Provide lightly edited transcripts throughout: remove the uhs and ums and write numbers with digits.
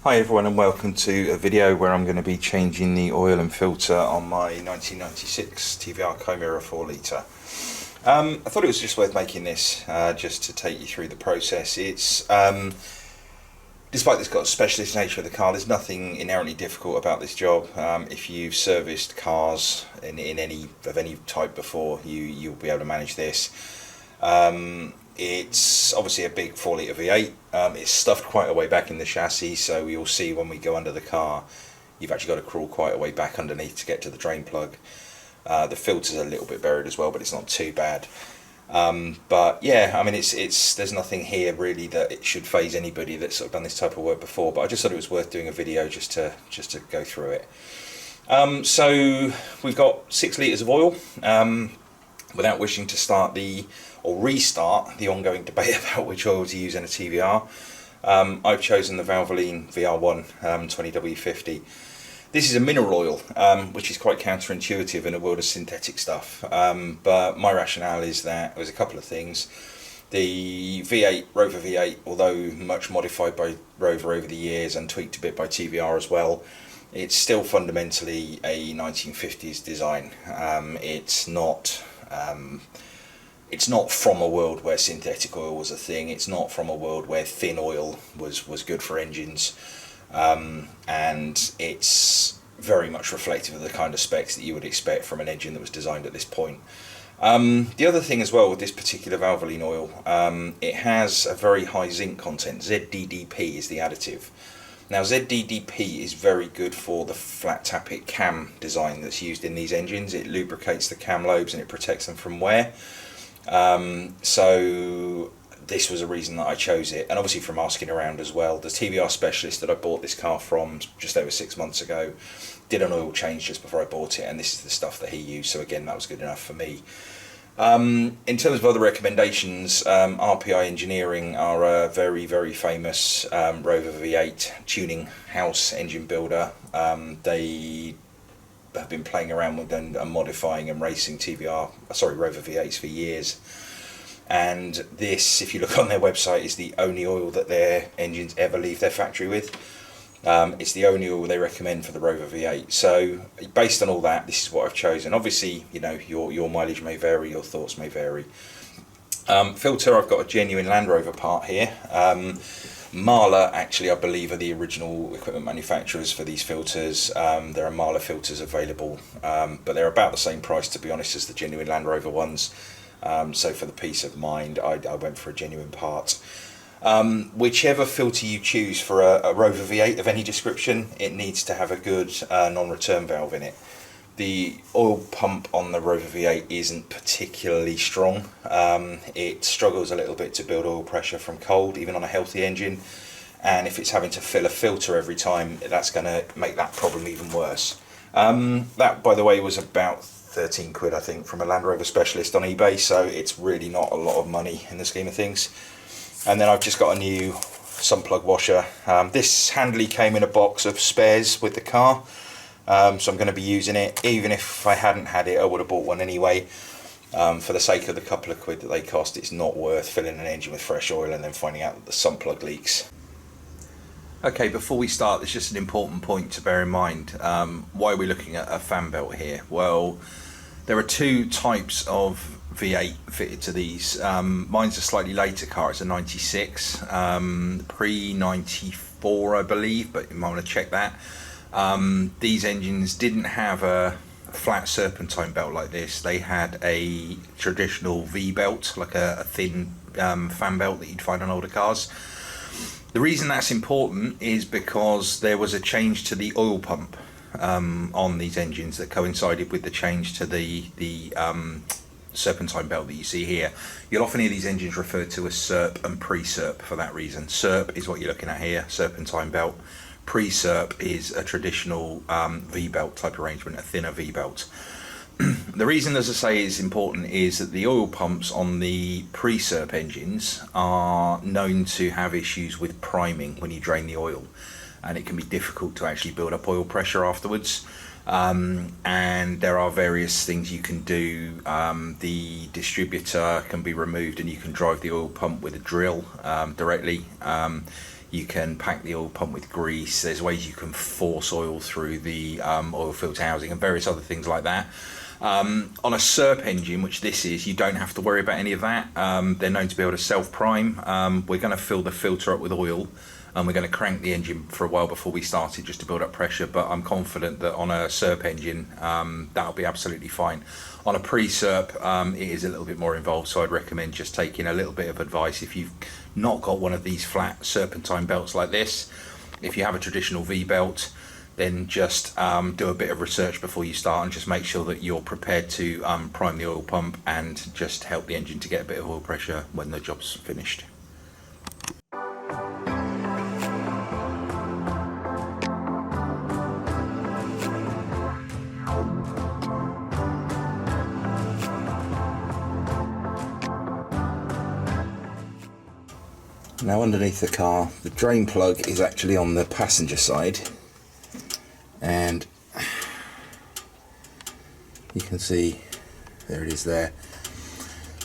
Hi everyone, and welcome to a video where I'm going to be changing the oil and filter on my 1996 TVR Chimaera 4 litre. I thought it was just worth making this just to take you through the process. It's despite this got a specialist nature of the car, there's nothing inherently difficult about this job. If you've serviced cars in any type before, you'll be able to manage this. It's obviously a big 4 litre V8. It's stuffed quite a way back in the chassis, so you'll see when we go under the car you've actually got to crawl quite a way back underneath to get to the drain plug. The filter's a little bit buried as well, but it's not too bad. But yeah, I mean, it's there's nothing here really that it should faze anybody that's sort of done this type of work before, but I just thought it was worth doing a video just to go through it. So we've got 6 litres of oil. Without wishing to restart the ongoing debate about which oil to use in a TVR, I've chosen the Valvoline VR1 20W50. This is a mineral oil, which is quite counterintuitive in a world of synthetic stuff. But my rationale is that there's a couple of things. The V8, Rover V8, although much modified by Rover over the years and tweaked a bit by TVR as well, it's still fundamentally a 1950s design. It's not from a world where synthetic oil was a thing. It's not from a world where thin oil was good for engines, and it's very much reflective of the kind of specs that you would expect from an engine that was designed at this point. The other thing as well with this particular Valvoline oil, it has a very high zinc content. ZDDP is the additive. Now ZDDP is very good for the flat tappet cam design that's used in these engines. It lubricates the cam lobes and it protects them from wear. So this was a reason that I chose it, and obviously from asking around as well. The TVR specialist that I bought this car from just over 6 months ago did an oil change just before I bought it, and this is the stuff that he used, so again that was good enough for me. In terms of other recommendations, RPI Engineering are a very famous Rover V8 tuning house engine builder. They have been playing around with and modifying and racing Rover V8s for years, and this, if you look on their website, is the only oil that their engines ever leave their factory with. It's the only oil they recommend for the Rover V8. So based on all that, this is what I've chosen. Obviously, you know, your mileage may vary, your thoughts may vary. Filter, I've got a genuine Land Rover part here. Marla, actually, I believe, are the original equipment manufacturers for these filters. There are Marla filters available, but they're about the same price, to be honest, as the genuine Land Rover ones. So for the peace of mind, I went for a genuine part. Whichever filter you choose for a Rover V8 of any description, it needs to have a good non-return valve in it. The oil pump on the Rover V8 isn't particularly strong. It struggles a little bit to build oil pressure from cold, even on a healthy engine, and if it's having to fill a filter every time, that's going to make that problem even worse. That, by the way, was about 13 quid, I think, from a Land Rover specialist on eBay, so it's really not a lot of money in the scheme of things. And then I've just got a new sump plug washer. This handily came in a box of spares with the car, so I'm going to be using it. Even if I hadn't had it, I would have bought one anyway. For the sake of the couple of quid that they cost, it's not worth filling an engine with fresh oil and then finding out that the sump plug leaks. Okay, before we start, there's just an important point to bear in mind. Why are we looking at a fan belt here? Well, there are two types of V8 fitted to these. Mine's a slightly later car, it's a 96, pre-94 I believe, but you might want to check that. These engines didn't have a flat serpentine belt like this. They had a traditional V belt, like a thin fan belt that you'd find on older cars. The reason that's important is because there was a change to the oil pump on these engines that coincided with the change to the serpentine belt that you see here. You'll often hear these engines referred to as serp and pre-serp for that reason. Serp is what you're looking at here, serpentine belt. Pre-serp is a traditional V-belt type arrangement, a thinner V-belt. The reason, as I say, is important is that the oil pumps on the pre-serp engines are known to have issues with priming when you drain the oil, and it can be difficult to actually build up oil pressure afterwards. And there are various things you can do. The distributor can be removed and you can drive the oil pump with a drill directly. You can pack the oil pump with grease. There's ways you can force oil through the oil filter housing and various other things like that. On a serp engine, which this is, you don't have to worry about any of that. They're known to be able to self-prime. We're going to fill the filter up with oil, and we're going to crank the engine for a while before we start it just to build up pressure, but I'm confident that on a serp engine that'll be absolutely fine. On a pre-serp it is a little bit more involved, so I'd recommend just taking a little bit of advice. If you've not got one of these flat serpentine belts like this, if you have a traditional V belt, then just do a bit of research before you start and just make sure that you're prepared to prime the oil pump and just help the engine to get a bit of oil pressure when the job's finished. Now underneath the car, the drain plug is actually on the passenger side, and you can see there it is there.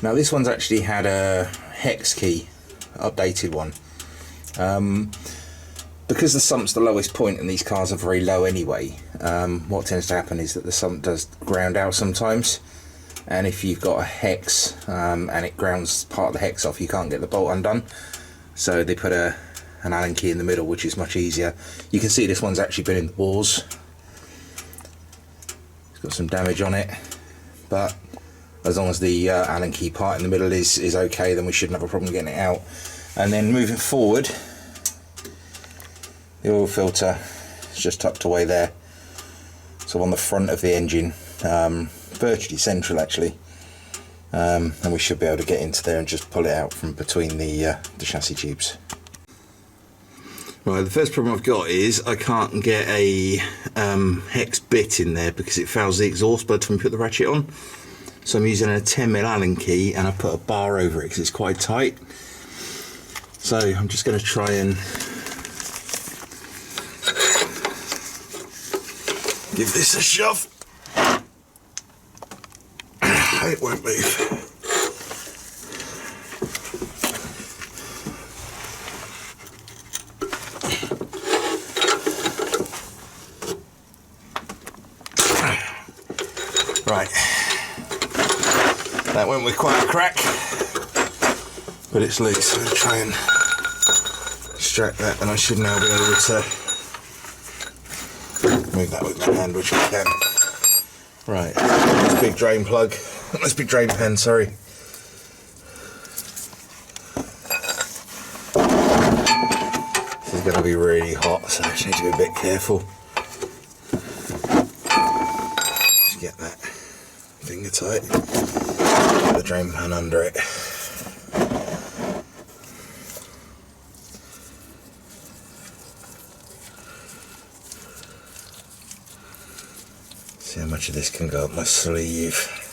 Now this one's actually had a hex key, updated one. Because the sump's the lowest point and these cars are very low anyway, what tends to happen is that the sump does ground out sometimes, and if you've got a hex and it grounds part of the hex off, you can't get the bolt undone. So they put an Allen key in the middle, which is much easier. You can see this one's actually been in the wars. It's got some damage on it, but as long as the Allen key part in the middle is okay, then we shouldn't have a problem getting it out. And then moving forward, the oil filter is just tucked away there, so on the front of the engine, virtually central actually. And we should be able to get into there and just pull it out from between the chassis tubes. Right, the first problem I've got is I can't get a hex bit in there because it fouls the exhaust by the time we put the ratchet on. So I'm using a 10mm Allen key, and I put a bar over it because it's quite tight. So I'm just going to try and give this a shove. It won't move. Right, that went with quite a crack, but it's loose. I'm going to try and extract that, and I should now be able to move that with my hand, which I can. Right, this big drain plug. This big drain pen, sorry. This is going to be really hot, so I just need to be a bit careful. Just get that finger tight. Put the drain pan under it. See how much of this can go up my sleeve.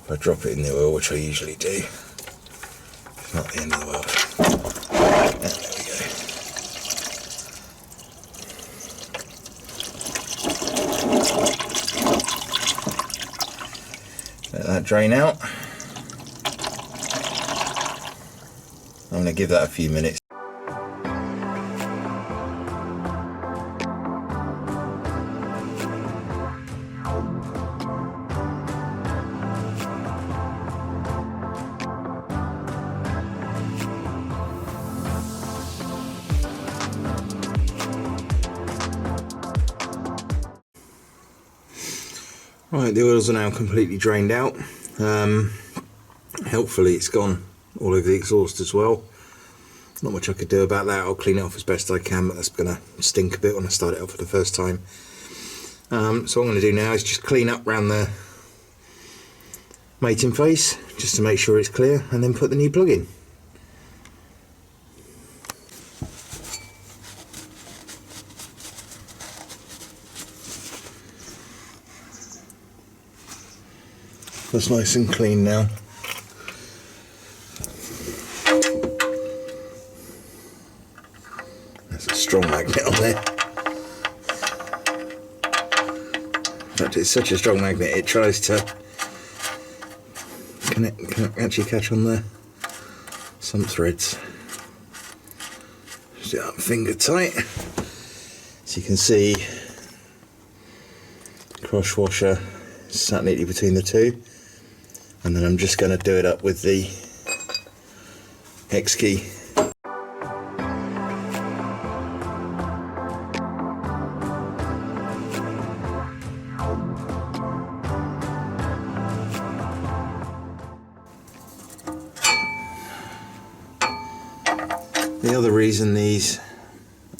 If I drop it in the oil, which I usually do, it's not the end of the world. And there we go. Let that drain out. I'm going to give that a few minutes. Right, the oils are now completely drained out. Helpfully it's gone all over the exhaust as well. Not much I could do about that. I'll clean it off as best I can, but that's going to stink a bit when I start it up for the first time. So what I'm going to do now is just clean up around the mating face, just to make sure it's clear, and then put the new plug in. That's nice and clean now. There's a strong magnet on there. In fact, it's such a strong magnet, it tries to can it actually catch on there? Some threads. Just do that finger tight. So you can see the cross washer sat neatly between the two, and then I'm just going to do it up with the X key. The other reason these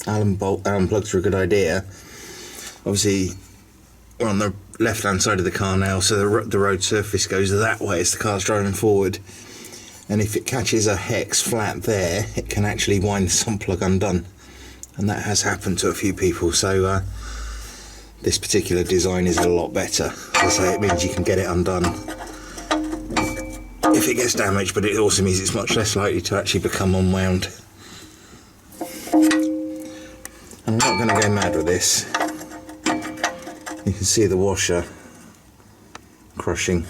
Allen plugs are a good idea, obviously we're on the left hand side of the car now, so the road surface goes that way as the car's driving forward, and if it catches a hex flat there, it can actually wind the sump plug undone, and that has happened to a few people. So this particular design is a lot better. As I say, it means you can get it undone if it gets damaged, but it also means it's much less likely to actually become unwound. And I'm not going to go mad with this. You can see the washer crushing.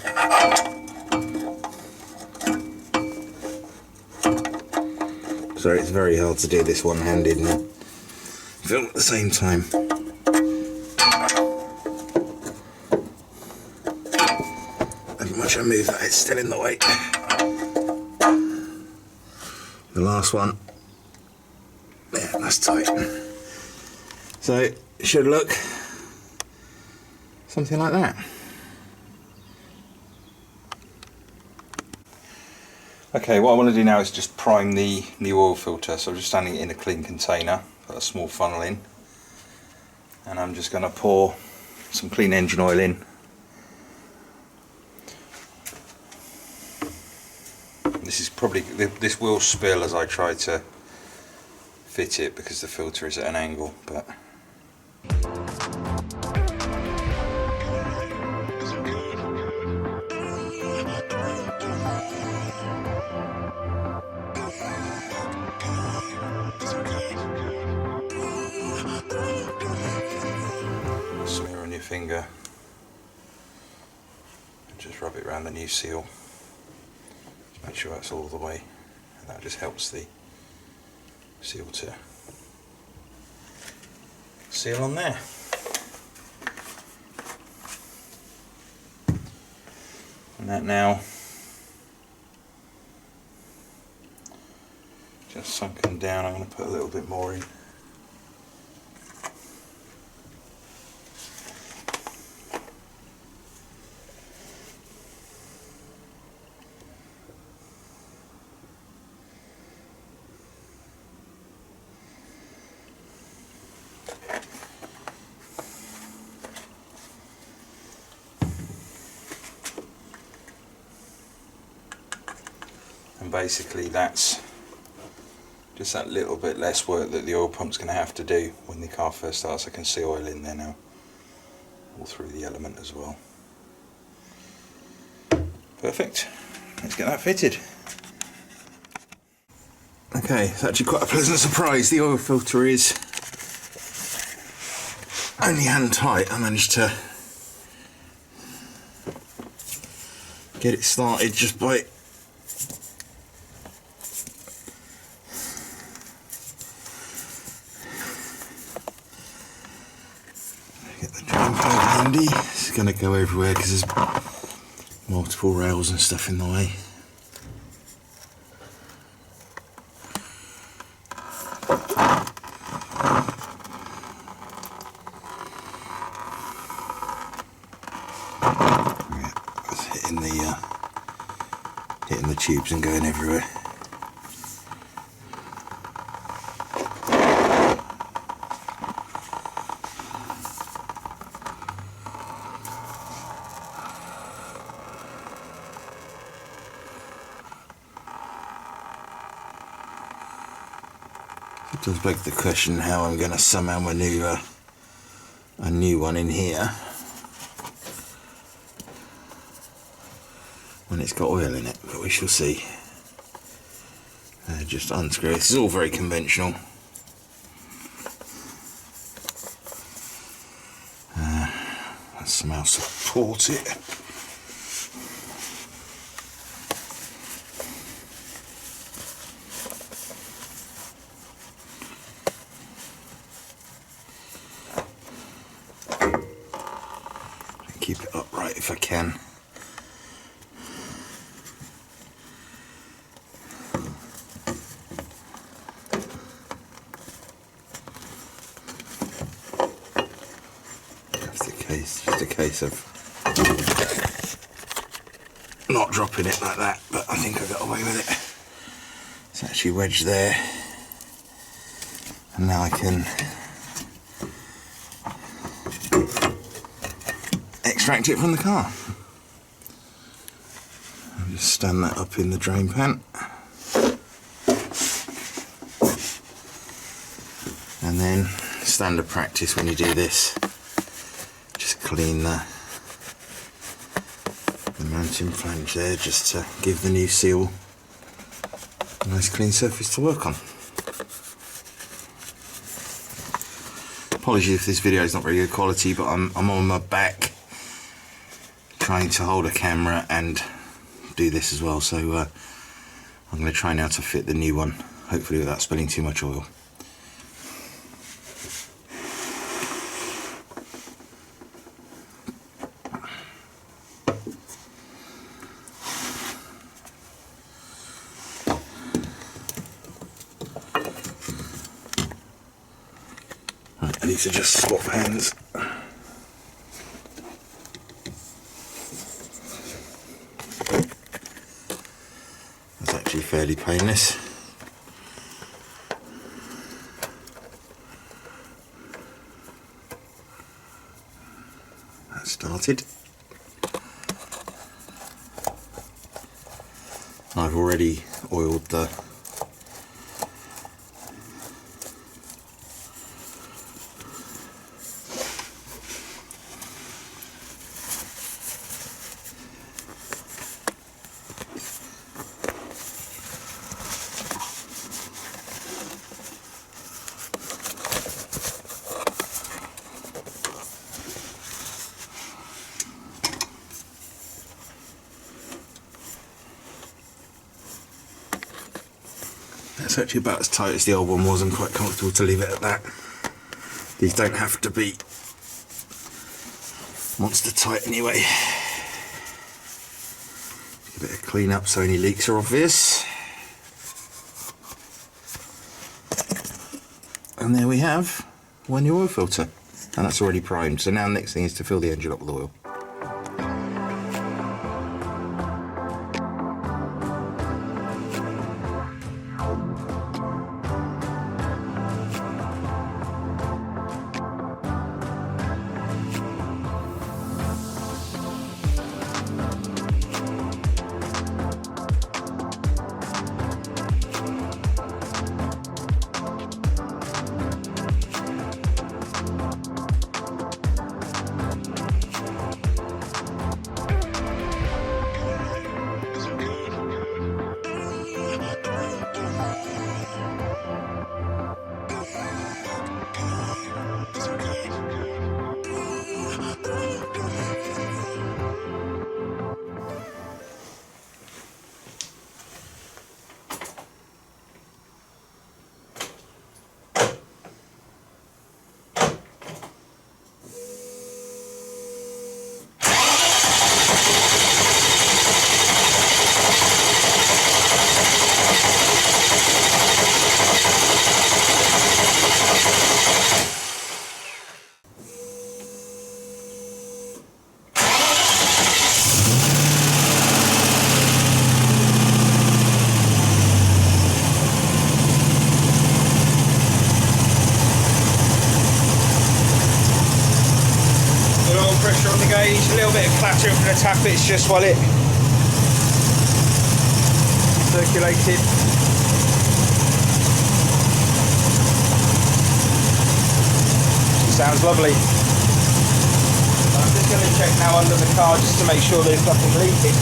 Sorry, it's very hard to do this one-handed and film at the same time. As much as I move that, it's still in the way. The last one. Yeah, that's tight. So it should look something like that. Okay, what I want to do now is just prime the new oil filter. So I'm just standing it in a clean container, put a small funnel in, and I'm just going to pour some clean engine oil in. This will spill as I try to fit it because the filter is at an angle, but smear on your finger and just rub it around the new seal. Just make sure that's all the way, and that just helps the seal to seal on there. And that now just sunken down. I'm going to put a little bit more in. And basically that's just that little bit less work that the oil pump's going to have to do when the car first starts. I can see oil in there now, all through the element as well. Perfect, let's get that fitted. Okay, it's actually quite a pleasant surprise. The oil filter is only hand tight. I managed to get it started just by handy. It's going to go everywhere because there's multiple rails and stuff in the way. Yeah, it's hitting the tubes and going everywhere. It does beg the question how I'm going to somehow maneuver a new one in here when it's got oil in it, but we shall see. Just unscrew. This is all very conventional. Let's somehow support it. keep it upright if I can. Just a case of not dropping it like that, but I think I got away with it. It's actually wedged there, and now I can extract it from the car. I'll just stand that up in the drain pan, and then standard practice when you do this, just clean the mounting flange there, just to give the new seal a nice clean surface to work on. Apologies if this video is not very good quality, but I'm on my back trying to hold a camera and do this as well, so I'm going to try now to fit the new one, hopefully without spilling too much oil. I need to just swap hands. That's actually fairly painless. That started. I've already oiled the It's actually about as tight as the old one was. I'm quite comfortable to leave it at that. These don't have to be monster tight anyway. A bit of clean up so any leaks are obvious. And there we have one new oil filter, and that's already primed. So now the next thing is to fill the engine up with oil. Pressure on the gauge, a little bit of clattering from the tappets just while it circulated. Sounds lovely. I'm just going to check now under the car just to make sure there's nothing leaking.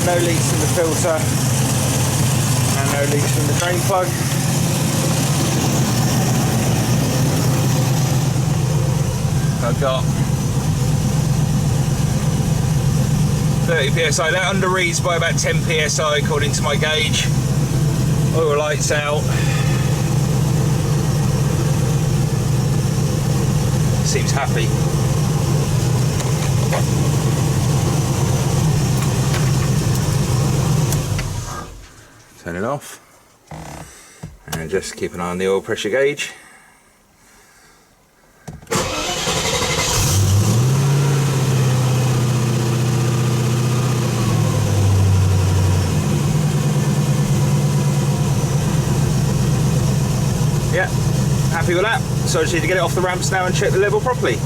no leaks from the filter and no leaks from the drain plug. I've got 30 psi. That under reads by about 10 psi according to my gauge. Oil lights out. Seems happy. Turn it off and just keep an eye on the oil pressure gauge. Yeah, happy with that. So I just need to get it off the ramps now and check the level properly.